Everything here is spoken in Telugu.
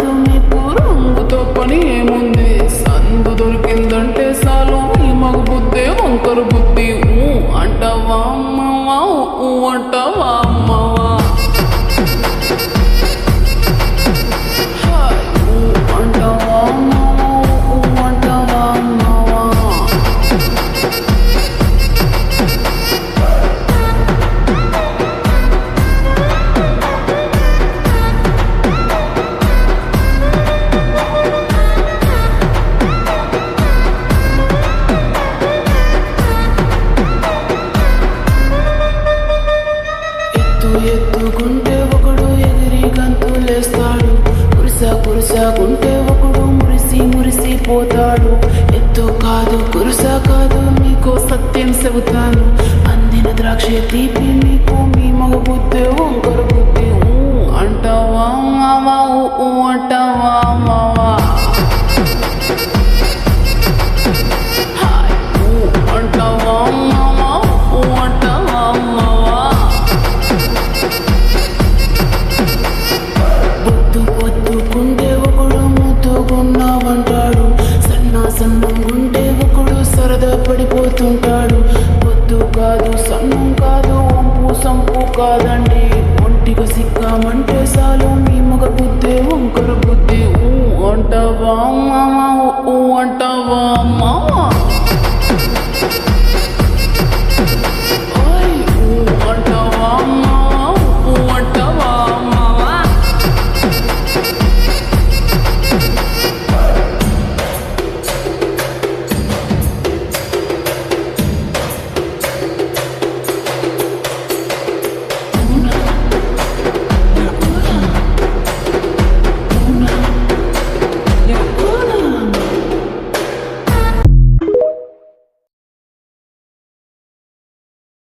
కాదు మీకు రంగుతో పని ఏముంది సందు దొరికిందంటే చాలు ఈ మగ బుద్ధి వంకర బుద్ధి అంటావా అమ్మవా అంటావా అమ్మవా అంటావా అమ్మవా అంటావా అమ్మవా ఎత్తుకుంటే ఒకడు ఎగిరి గంతులేస్తాడు కురుసాకుంటే ఒకడు మురిసిపోతాడు ఎత్తు కాదు కురుస కాదు మీకు సత్యం చెబుతాను అందిన ద్రాక్ష తీపి మీకు మీ మగ బుద్ధి వంకర బుద్ధి అంటావా మావా అంటావా మావా అంటావా మావా అంటావా మావా పొద్దుకుంటే ఒకడు ముద్దుగున్నావంటాడు సన్నంగుంటే ఒకడు సరదా పడిపోతుంటాడు పొద్దు కాదు సన్నం కాదు వంపు సంపు కాదండి ఒంటిగా సిక్కామంటే చాలు మీ మగ బుద్ధి వంకర బుద్ధి అంటావా